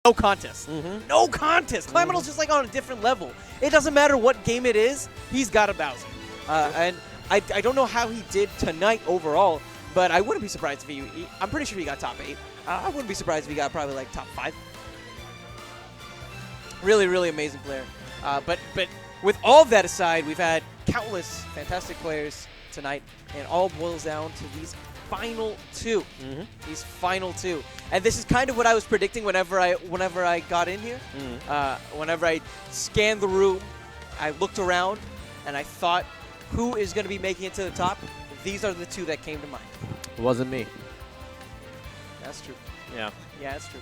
no contest. No contest. Clamidal's just like on a different level. It doesn't matter what game it is, he's got a Bowser. And I don't know how he did tonight overall, but I wouldn't be surprised if he I'm pretty sure he got top 8. I wouldn't be surprised if he got probably like top 5. Really, really amazing player. But with all of that aside, we've had countless fantastic players tonight, and all boils down to these final 2. These final 2. And this is kind of what I was predicting whenever I got in here. Whenever I scanned the room, I looked around, and I thought, who is going to be making it to the top? These are the 2 that came to mind. It wasn't me. That's true. Yeah. Yeah, that's true.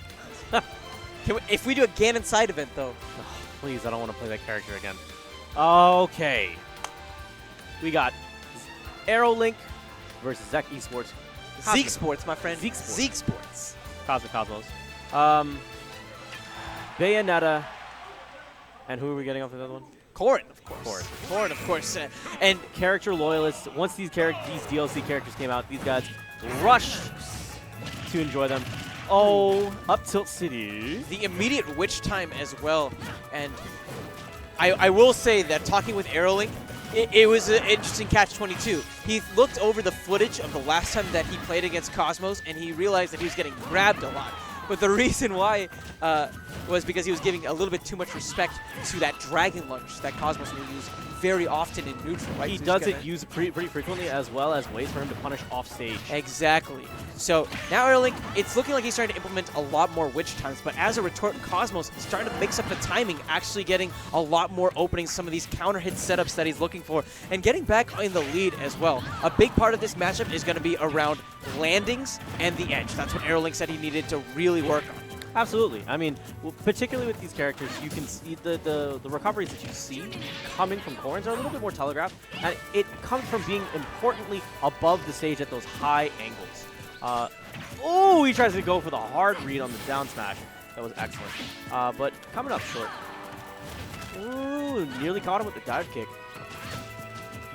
If we do a Ganon side event, though. Oh, please, I don't want to play that character again. Okay. We got AeroLink versus ZekEsports. ZekEsports, my friend. ZekEsports. Cosmic Cosmos. Bayonetta. And who are we getting off the other one? Corrin, of course. Corrin, of course. And character loyalists. Once these DLC characters came out, these guys rushed to enjoy them. Oh, Up Tilt City. The immediate witch time as well. And I will say that talking with AeroLink, it was an interesting catch-22. He looked over the footage of the last time that he played against Cosmos, and he realized that he was getting grabbed a lot. But the reason why was because he was giving a little bit too much respect to that Dragon Lunge that Cosmos will use very often in neutral. Right? He does it use pretty frequently, as well as ways for him to punish off stage. Exactly. So now AeroLink, it's looking like he's starting to implement a lot more witch times, but as a retort, Cosmos is starting to mix up the timing, actually getting a lot more openings, some of these counter hit setups that he's looking for, and getting back in the lead as well. A big part of this matchup is going to be around landings and the edge. That's what AeroLink said he needed to really work on. Absolutely. I mean, particularly with these characters, you can see the recoveries that you see coming from Corrin's are a little bit more telegraphed, and it comes from being importantly above the stage at those high angles. Oh, he tries to go for the hard read on the down smash. That was excellent. But coming up short. Ooh, nearly caught him with the dive kick.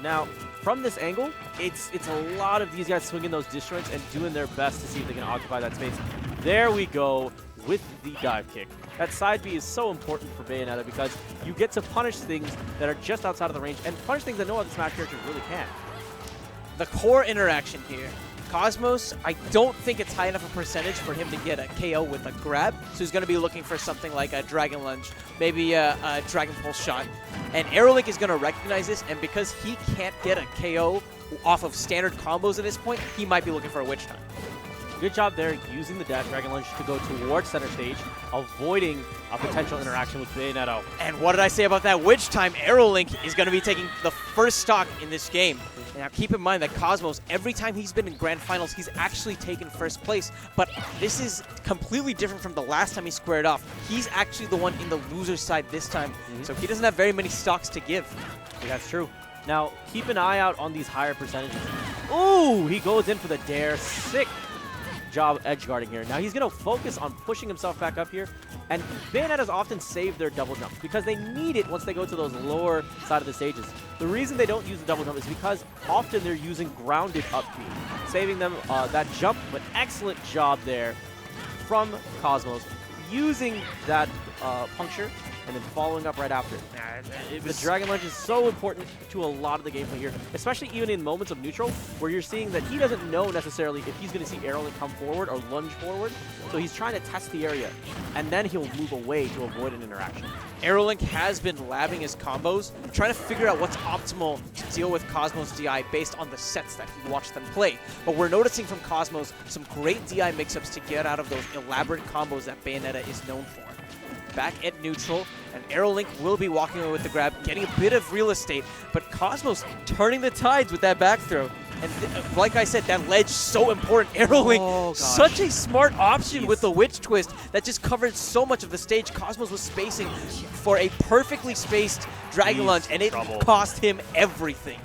Now, from this angle, it's a lot of these guys swinging those disjoints and doing their best to see if they can occupy that space. There we go with the dive kick. That side B is so important for Bayonetta because you get to punish things that are just outside of the range and punish things that no other Smash characters really can. The core interaction here. Cosmos, I don't think it's high enough a percentage for him to get a KO with a grab, so he's going to be looking for something like a Dragon Lunge, maybe a Dragon Pulse shot. And AeroLink is going to recognize this, and because he can't get a KO off of standard combos at this point, he might be looking for a witch time. Good job there using the dash Dragon Lunge to go towards center stage, avoiding a potential interaction with Bayonetta. And what did I say about that witch time? AeroLink is going to be taking the first stock in this game. Now keep in mind that Cosmos, every time he's been in Grand Finals, he's actually taken first place. But this is completely different from the last time he squared off. He's actually the one in the loser's side this time, so he doesn't have very many stocks to give. That's true. Now, keep an eye out on these higher percentages. Ooh, he goes in for the dare. Sick job edge guarding here. Now he's going to focus on pushing himself back up here, and Bayonetta's often save their double jump because they need it once they go to those lower side of the stages. The reason they don't use the double jump is because often they're using grounded up B, saving them that jump, but excellent job there from Cosmos, using that puncture and then following up right after. The Dragon Lunge is so important to a lot of the gameplay here, especially even in moments of neutral, where you're seeing that he doesn't know necessarily if he's going to see AeroLink come forward or lunge forward, so he's trying to test the area, and then he'll move away to avoid an interaction. AeroLink has been labbing his combos, trying to figure out what's optimal to deal with Cosmos' DI based on the sets that he watched them play. But we're noticing from Cosmos some great DI mix-ups to get out of those elaborate combos that Bayonetta is known for. Back at neutral, and AeroLink will be walking away with the grab, getting a bit of real estate, but Cosmos turning the tides with that back throw. And like I said, that ledge so important. AeroLink, such a smart option with the Witch Twist that just covered so much of the stage. Cosmos was spacing for a perfectly spaced Dragon Lunge, and it cost him everything.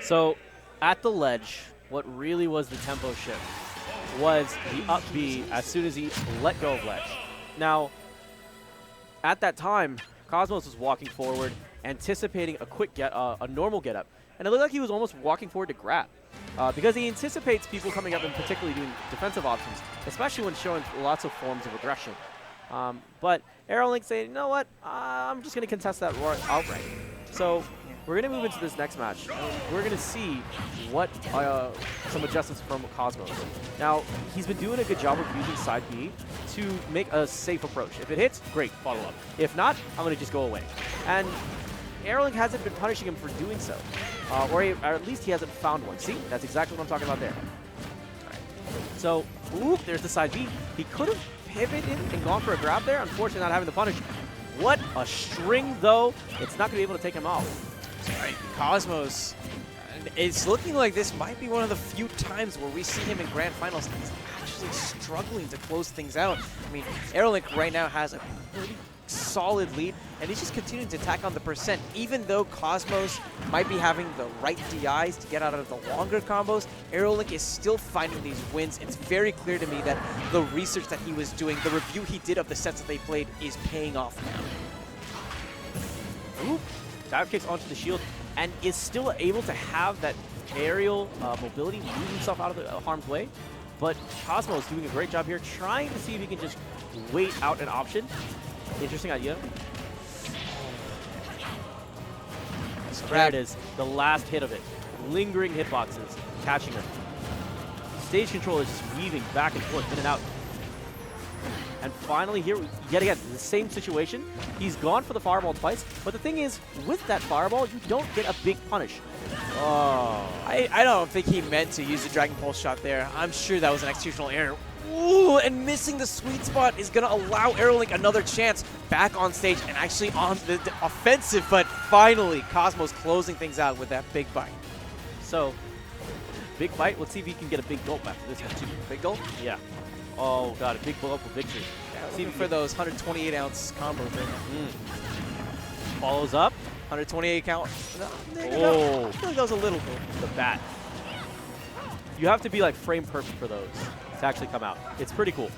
So, at the ledge, what really was the tempo shift was the up B as soon as he let go of ledge. Now, at that time, Cosmos was walking forward, anticipating a quick a normal get up, and it looked like he was almost walking forward to grab. Because he anticipates people coming up and particularly doing defensive options, especially when showing lots of forms of aggression. But AeroLink saying, you know what, I'm just going to contest that outright. So we're going to move into this next match. We're going to see what some adjustments from Cosmos. Now, he's been doing a good job of using side B to make a safe approach. If it hits, great, follow up. If not, I'm going to just go away. And AeroLink hasn't been punishing him for doing so. Or at least he hasn't found one. See, that's exactly what I'm talking about there. All right. So, oop, there's the side B. He could have pivoted and gone for a grab there. Unfortunately, not having the punish. What a string, though. It's not going to be able to take him out. All right, Cosmos. It's looking like this might be one of the few times where we see him in Grand Finals. He's actually struggling to close things out. I mean, AeroLink right now has a pretty solid lead, and he's just continuing to attack on the percent. Even though Cosmos might be having the right DIs to get out of the longer combos, AeroLink is still finding these wins. It's very clear to me that the research that he was doing, the review he did of the sets that they played, is paying off now. Oop. Dive kicks onto the shield and is still able to have that aerial mobility, move himself out of the harm's way. But Cosmos doing a great job here, trying to see if he can just wait out an option. Interesting idea. There it is, the last hit of it. Lingering hitboxes, catching him. Stage control is just weaving back and forth, in and out. And finally here, yet again, the same situation. He's gone for the fireball twice, but the thing is, with that fireball, you don't get a big punish. Oh. I don't think he meant to use the Dragon Pulse shot there. I'm sure that was an executional error. Ooh, and missing the sweet spot is going to allow AeroLink another chance back on stage and actually on the offensive, but finally, Cosmos closing things out with that big bite. So, big bite. Let's see if he can get a big gulp after this one, too. Big gulp? Yeah. Oh, God, a big gulp of victory. Yeah, see for those 128-ounce combos there. Follows up. 128 count. Oh. I feel like that was a little bit. The bat. You have to be like frame perfect for those to actually come out. It's pretty cool.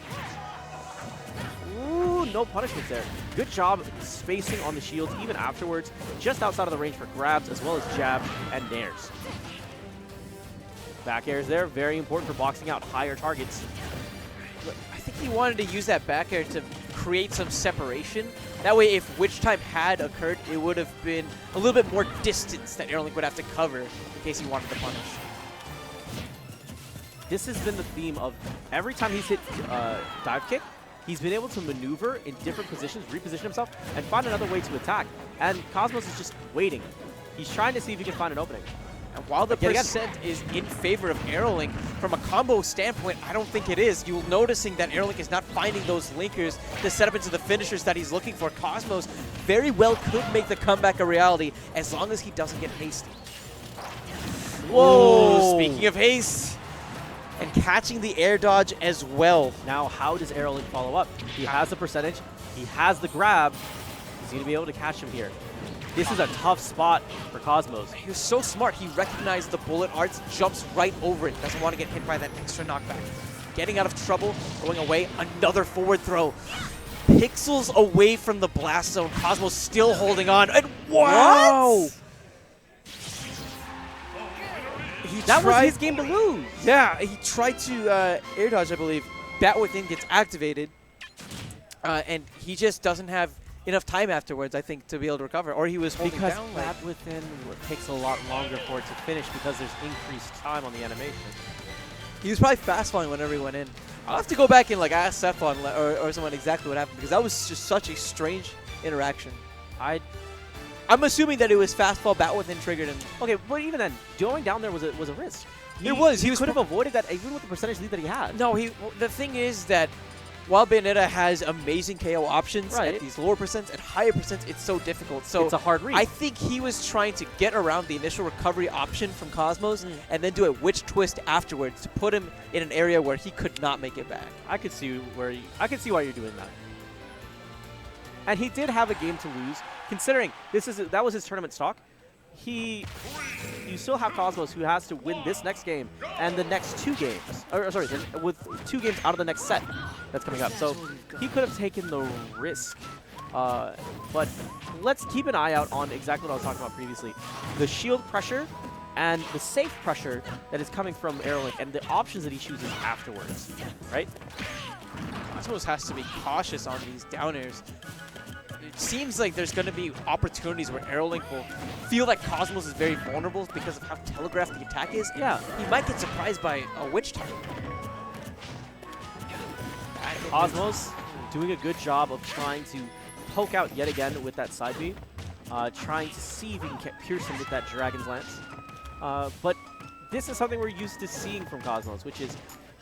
Ooh, no punishments there. Good job spacing on the shields even afterwards, just outside of the range for grabs as well as jabs and nairs. Back airs there, very important for boxing out higher targets. I think he wanted to use that back air to create some separation. That way, if witch time had occurred, it would have been a little bit more distance that AeroLink would have to cover in case he wanted to punish. This has been the theme of every time he's hit dive kick, he's been able to maneuver in different positions, reposition himself, and find another way to attack. And Cosmos is just waiting. He's trying to see if he can find an opening. And while the percent is in favor of AeroLink, from a combo standpoint, I don't think it is. You're noticing that AeroLink is not finding those linkers to set up into the finishers that he's looking for. Cosmos very well could make the comeback a reality as long as he doesn't get hasty. Whoa! Speaking of haste, and catching the air dodge as well. Now, how does AeroLink follow up? He has the percentage. He has the grab. He's going to be able to catch him here. This is a tough spot for Cosmos. He was so smart. He recognized the bullet arts, jumps right over it. Doesn't want to get hit by that extra knockback. Getting out of trouble, going away, another forward throw. Pixels away from the blast zone. Cosmos still holding on. And wow! That was his game to lose. Yeah, he tried to air dodge, I believe. Bat Within gets activated. And he just doesn't have enough time afterwards, I think, to be able to recover. Or he was holding because down. Bat Within takes a lot longer for it to finish because there's increased time on the animation. He was probably fast falling whenever he went in. I'll have to go back and like ask Cephalon or someone exactly what happened because that was just such a strange interaction. I'm assuming that it was fast fall Bat Within triggered him. Okay, but even then, going down there was a risk. He could have avoided that even with the percentage lead that he had. No, the thing is that while Bayonetta has amazing KO options at these lower percents, at higher percents, it's so difficult. So it's a hard read. I think he was trying to get around the initial recovery option from Cosmos and then do a witch twist afterwards to put him in an area where he could not make it back. I could see why you're doing that. And he did have a game to lose, considering that was his tournament stock. You still have Cosmos, who has to win this next game and the next 2 games. With 2 games out of the next set that's coming up. So he could have taken the risk. But let's keep an eye out on exactly what I was talking about previously. The shield pressure and the safe pressure that is coming from AeroLink and the options that he chooses afterwards, right? Cosmos has to be cautious on these down airs. It seems like there's going to be opportunities where AeroLink will feel that Cosmos is very vulnerable because of how telegraphed the attack is. Yeah. He might get surprised by a witch time. Cosmos doing a good job of trying to poke out yet again with that side B, trying to see if he can pierce him with that Dragon's Lance. But this is something we're used to seeing from Cosmos, which is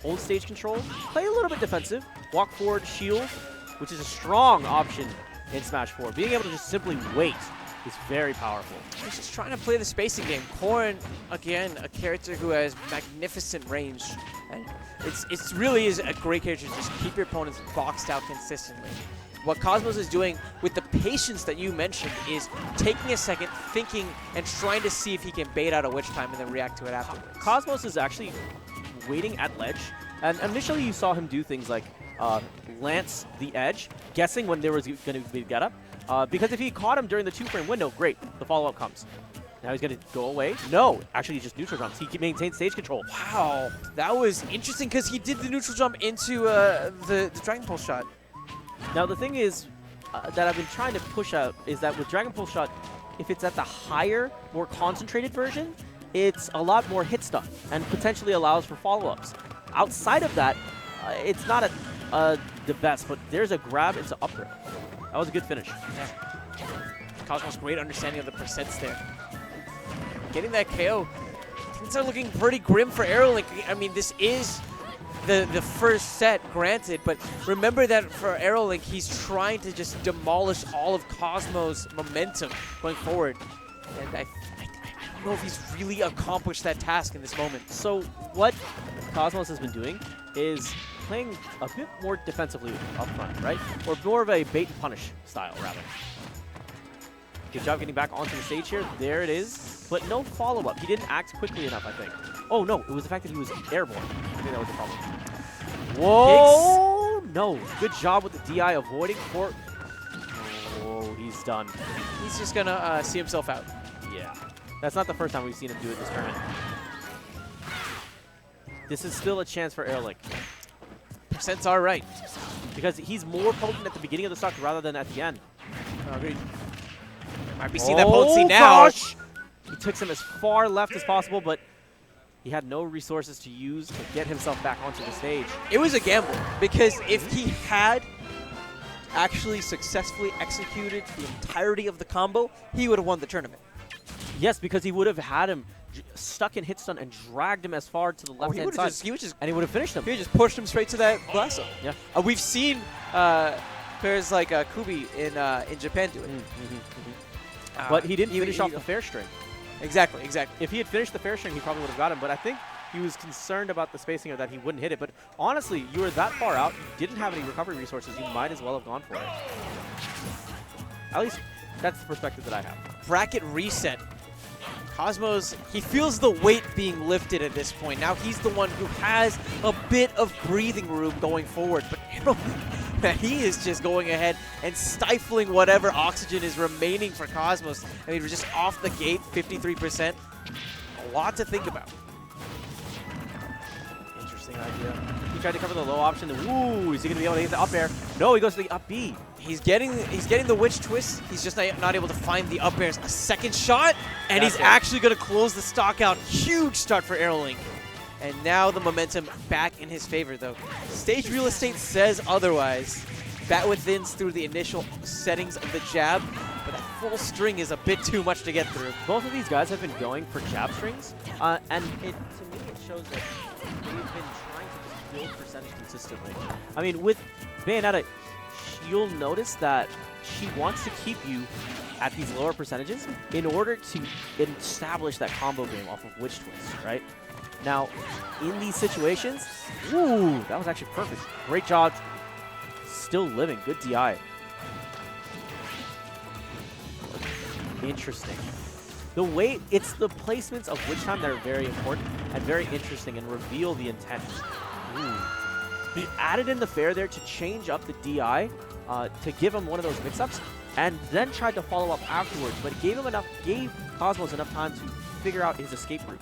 hold stage control, play a little bit defensive, walk forward, shield, which is a strong option in Smash 4. Being able to just simply wait is very powerful. He's just trying to play the spacing game. Corrin, again, a character who has magnificent range. And it really is a great character to just keep your opponents boxed out consistently. What Cosmos is doing with the patience that you mentioned is taking a second, thinking, and trying to see if he can bait out a witch time and then react to it afterwards. Cosmos is actually waiting at ledge, and initially you saw him do things like lance the edge, guessing when there was going to be a get up, because if he caught him during the 2-frame window, great, the follow-up comes. Now he's going to go away. No, actually he just neutral jumps. He maintains stage control. Wow, that was interesting because he did the neutral jump into the Dragon Pulse shot. Now the thing is that I've been trying to push out is that with Dragon Pulse shot, if it's at the higher, more concentrated version, it's a lot more hit stuff and potentially allows for follow-ups. Outside of that, it's not the best, but there's a grab into up throw. That was a good finish. Yeah. Cosmos, great understanding of the percents there. Getting that KO, things are looking pretty grim for AeroLink. I mean, this is the first set, granted, but remember that for AeroLink, he's trying to just demolish all of Cosmos' momentum going forward. And I don't know if he's really accomplished that task in this moment. So what Cosmos has been doing is playing a bit more defensively up front, right? Or more of a bait and punish style, rather. Good job getting back onto the stage here. There it is. But no follow-up. He didn't act quickly enough, I think. Oh, no. It was the fact that he was airborne. I think that was the problem. Whoa! No. Good job with the DI avoiding for... Oh, he's done. He's just going to see himself out. Yeah. That's not the first time we've seen him do it this tournament. This is still a chance for AeroLink. Percents are right. Because he's more potent at the beginning of the stock rather than at the end. Agreed. Might be seeing that potency now. Gosh. He took him as far left as possible, but he had no resources to use to get himself back onto the stage. It was a gamble, because if he had actually successfully executed the entirety of the combo, he would have won the tournament. Yes, because he would have had him stuck in hit stun and dragged him as far to the left-hand side. And he would have finished him. He would just pushed him straight to that blast zone. Yeah. We've seen players like Kubi in Japan do it. But he didn't finish off the fair string. Exactly, exactly. If he had finished the fair string, he probably would have got him. But I think he was concerned about the spacing or that he wouldn't hit it. But honestly, you were that far out, you didn't have any recovery resources, you might as well have gone for it. At least that's the perspective that I have. Bracket reset. Cosmos, he feels the weight being lifted at this point. Now he's the one who has a bit of breathing room going forward. But AeroLink, he is just going ahead and stifling whatever oxygen is remaining for Cosmos. I mean, we're just off the gate, 53%. A lot to think about. Interesting idea. He tried to cover the low option. Ooh, is he going to be able to get the up air? No, he goes to the up B. He's getting the witch twist. He's just not able to find the up airs. A second shot, and he's actually going to close the stock out. Huge start for AeroLink. And now the momentum back in his favor, though. Stage real estate says otherwise. Bat withins through the initial settings of the jab, but that full string is a bit too much to get through. Both of these guys have been going for jab strings, and to me it shows that they've been trying to just build percentage consistently. I mean, with Bayonetta, you'll notice that she wants to keep you at these lower percentages in order to establish that combo game off of Witch Twist, right? Now, in these situations, ooh, that was actually perfect. Great job. Still living. Good DI. Interesting. The way, it's the placements of Witch Time that are very important and very interesting and reveal the intent. Ooh. He added in the fair there to change up the DI to give him one of those mix-ups, and then tried to follow up afterwards, but it gave Cosmos enough time to figure out his escape route.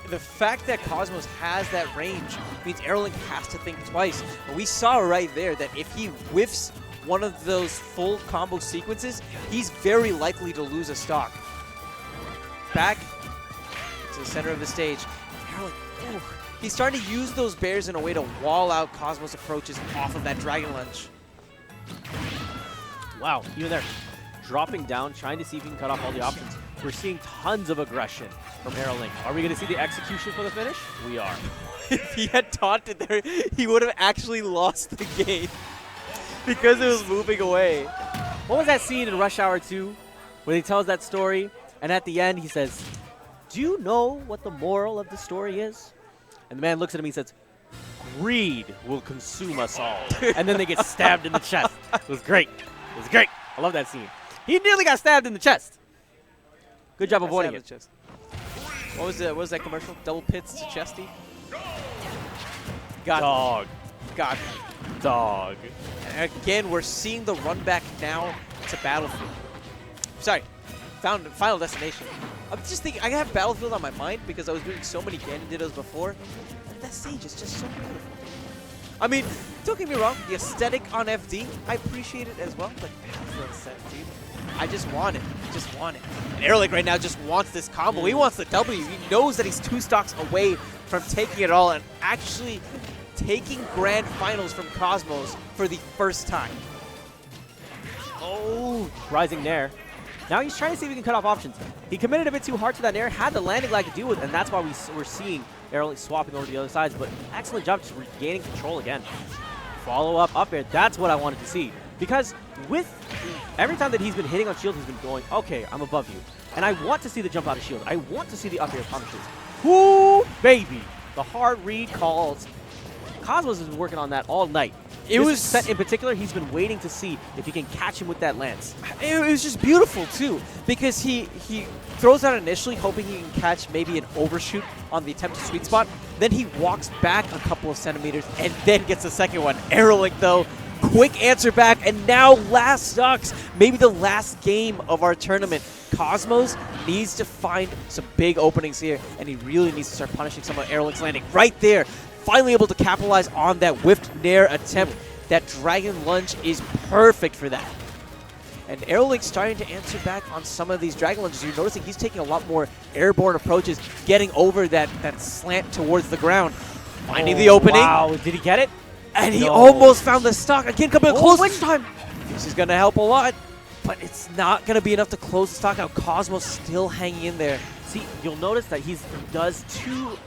The fact that Cosmos has that range means AeroLink has to think twice. And we saw right there that if he whiffs one of those full combo sequences, he's very likely to lose a stock. Back to the center of the stage. AeroLink, ooh, he's starting to use those bears in a way to wall out Cosmos' approaches off of that Dragon Lunge. Wow, even there, dropping down, trying to see if he can cut off all the options. We're seeing tons of aggression from AeroLink. Are we going to see the execution for the finish? We are. If he had taunted there, he would have actually lost the game because it was moving away. What was that scene in Rush Hour 2 where he tells that story, and at the end he says, "Do you know what the moral of the story is?" And the man looks at him and he says, "Greed will consume us all." And then they get stabbed in the chest. It was great. It was great. I love that scene. He nearly got stabbed in the chest. Good job avoiding it. Chest. What was that commercial? Double pits to chesty? Got Dog. Got Dog. And again, we're seeing the run back now to Battlefield. Sorry, Final Destination. I'm just thinking, I have Battlefield on my mind because I was doing so many Ganon Dittos before. And that stage is just so beautiful. I mean, don't get me wrong, the aesthetic on FD, I appreciate it as well, but Battlefield set, dude. I just want it. I just want it. And AeroLink right now just wants this combo. He wants the W. He knows that he's 2 stocks away from taking it all and actually taking Grand Finals from Cosmos for the first time. Oh, rising Nair. Now he's trying to see if he can cut off options. He committed a bit too hard to that Nair, had the landing lag to deal with, and that's why we're seeing AeroLink swapping over to the other sides. But excellent job just regaining control again. Follow up air. That's what I wanted to see. Because with every time that he's been hitting on shield, he's been going, okay, I'm above you. And I want to see the jump out of shield. I want to see the up air punishes. Whoo, baby. The hard read calls. Cosmos has been working on that all night. It was set in particular, he's been waiting to see if he can catch him with that lance. It was just beautiful too, because he throws out initially hoping he can catch maybe an overshoot on the attempted sweet spot. Then he walks back a couple of centimeters and then gets the second one. AeroLink though, quick answer back, and now last stocks, maybe the last game of our tournament. Cosmos needs to find some big openings here, and he really needs to start punishing some of AeroLink's landing right there. Finally able to capitalize on that whiffed Nair attempt. That Dragon Lunge is perfect for that. And AeroLink's starting to answer back on some of these Dragon Lunges. You're noticing he's taking a lot more airborne approaches, getting over that slant towards the ground. Finding the opening. Wow, did he get it? And he almost found the stock. Again, coming close. Which time? This is going to help a lot, but it's not going to be enough to close the stock out. Cosmos still hanging in there. See, you'll notice that he does 2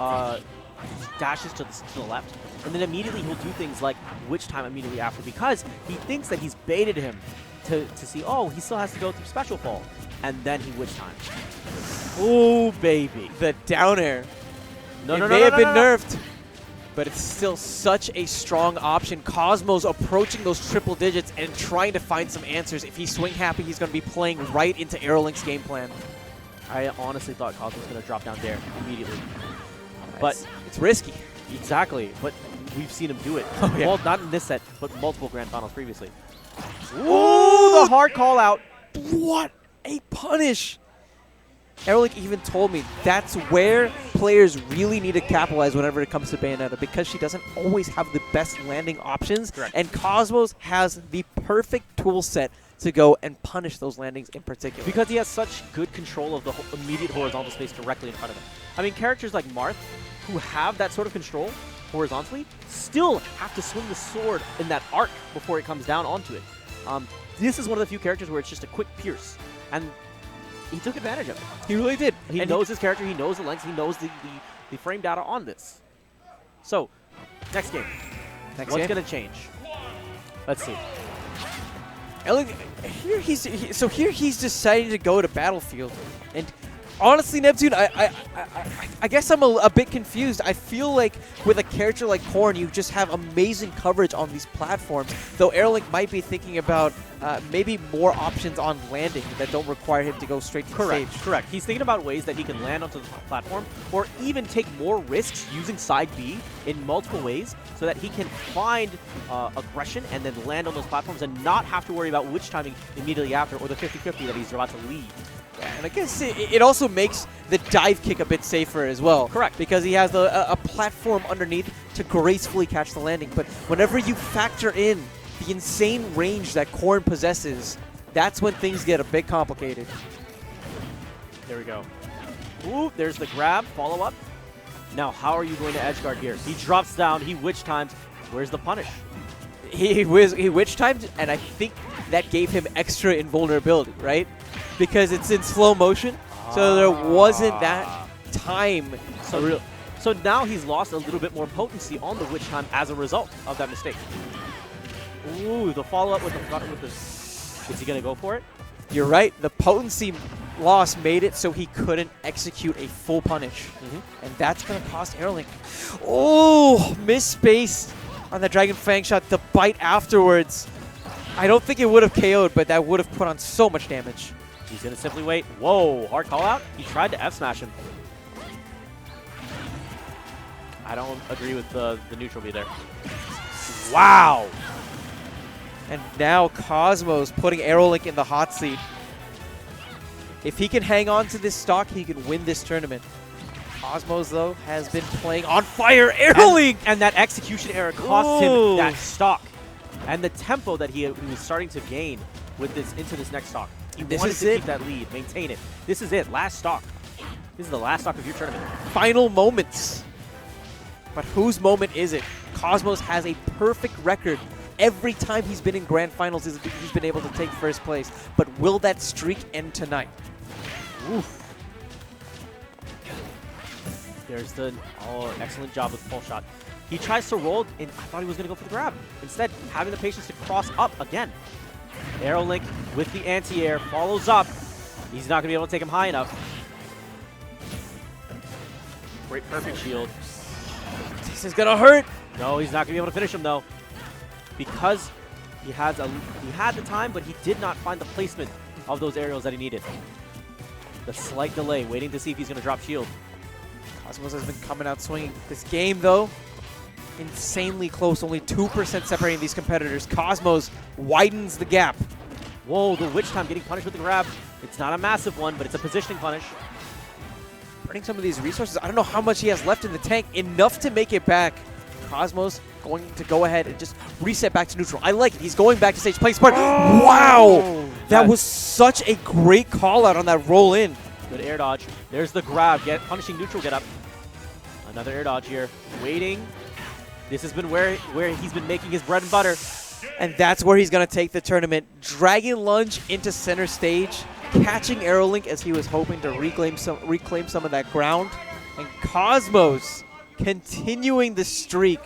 dashes to the left, and then immediately he'll do things like witch time immediately after, because he thinks that he's baited him to see, oh, he still has to go through special fall, and then he witch time. Oh, baby. The down air. It may have been nerfed, but it's still such a strong option. Cosmos approaching those triple digits and trying to find some answers. If he's swing happy, he's going to be playing right into AeroLink's game plan. I honestly thought Cosmos was going to drop down there immediately. But it's risky. Exactly, but we've seen him do it. Oh, yeah. Well, not in this set, but multiple Grand Finals previously. Ooh, the hard call out. What a punish. AeroLink even told me that's where players really need to capitalize whenever it comes to Bayonetta, because she doesn't always have the best landing options. Correct. And Cosmos has the perfect tool set to go and punish those landings in particular. Because he has such good control of the immediate horizontal space directly in front of him. I mean, characters like Marth, who have that sort of control horizontally, still have to swing the sword in that arc before it comes down onto it. This is one of the few characters where it's just a quick pierce, and he took advantage of it. He really did. He knows his character, he knows the lengths, he knows the frame data on this. So, next game. What's going to change? Let's see. Here he's deciding to go to Battlefield, and honestly, Neptune, I guess I'm a bit confused. I feel like with a character like Corrin, you just have amazing coverage on these platforms, though AeroLink might be thinking about maybe more options on landing that don't require him to go straight to the stage. Correct. He's thinking about ways that he can land onto the platform, or even take more risks using side B in multiple ways, so that he can find aggression and then land on those platforms and not have to worry about witch timing immediately after, or the 50-50 that he's about to lead. And I guess it also makes the dive kick a bit safer as well. Correct. Because he has a platform underneath to gracefully catch the landing. But whenever you factor in the insane range that Corrin possesses, that's when things get a bit complicated. There we go. Ooh, there's the grab, follow up. Now, how are you going to edge guard here? He drops down, he witch times. Where's the punish? He witch timed, and I think that gave him extra invulnerability, right? Because it's in slow motion, so there wasn't that time. So now he's lost a little bit more potency on the witch time as a result of that mistake. Ooh, the follow-up with the... Is he going to go for it? You're right. The potency loss made it so he couldn't execute a full punish. And that's going to cost AeroLink. Oh, missed space on the Dragon Fang shot. The bite afterwards. I don't think it would have KO'd, but that would have put on so much damage. He's going to simply wait. Whoa, hard call out. He tried to F-smash him. I don't agree with the neutral B there. Wow. And now Cosmos putting AeroLink in the hot seat. If he can hang on to this stock, he can win this tournament. Cosmos, though, has been playing on fire. AeroLink! And that execution error cost him that stock. And the tempo that he was starting to gain with this into this next stock. He wanted to keep that lead, maintain it. This is it, last stock. This is the last stock of your tournament. Final moments. But whose moment is it? Cosmos has a perfect record. Every time he's been in grand finals, he's been able to take first place. But will that streak end tonight? Oof. There's the excellent job with the full shot. He tries to roll, and I thought he was going to go for the grab. Instead, having the patience to cross up again. AeroLink with the anti-air follows up. He's not going to be able to take him high enough. Great perfect shield. This is going to hurt. No, he's not going to be able to finish him, though. Because he had the time, but he did not find the placement of those aerials that he needed. The slight delay, waiting to see if he's going to drop shield. Cosmos has been coming out swinging. This game, though, insanely close. Only 2% separating these competitors. Cosmos widens the gap. Whoa, the witch time getting punished with the grab. It's not a massive one, but it's a positioning punish. Burning some of these resources. I don't know how much he has left in the tank. Enough to make it back. Cosmos going to go ahead and just reset back to neutral. I like it. He's going back to stage playing smart. Oh, wow! That was such a great call out on that roll in. Good air dodge. There's the grab. Punishing neutral get up. Another air dodge here. Waiting. This has been where he's been making his bread and butter. And that's where he's going to take the tournament. Dragon Lunge into center stage. Catching AeroLink as he was hoping to reclaim some of that ground. And Cosmos continuing the streak,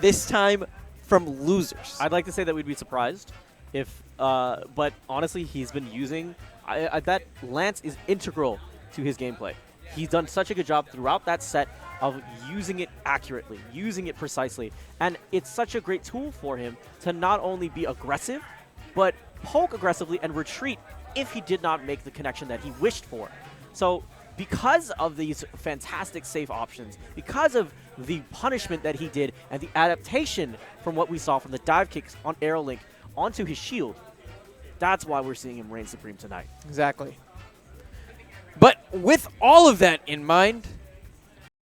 this time from losers. I'd like to say that we'd be surprised if, but honestly, he's been using, that Lance is integral to his gameplay. He's done such a good job throughout that set of using it accurately, using it precisely, and it's such a great tool for him to not only be aggressive, but poke aggressively and retreat if he did not make the connection that he wished for. So, because of these fantastic safe options, because of the punishment that he did and the adaptation from what we saw from the dive kicks on AeroLink onto his shield, that's why we're seeing him reign supreme tonight. Exactly. But with all of that in mind,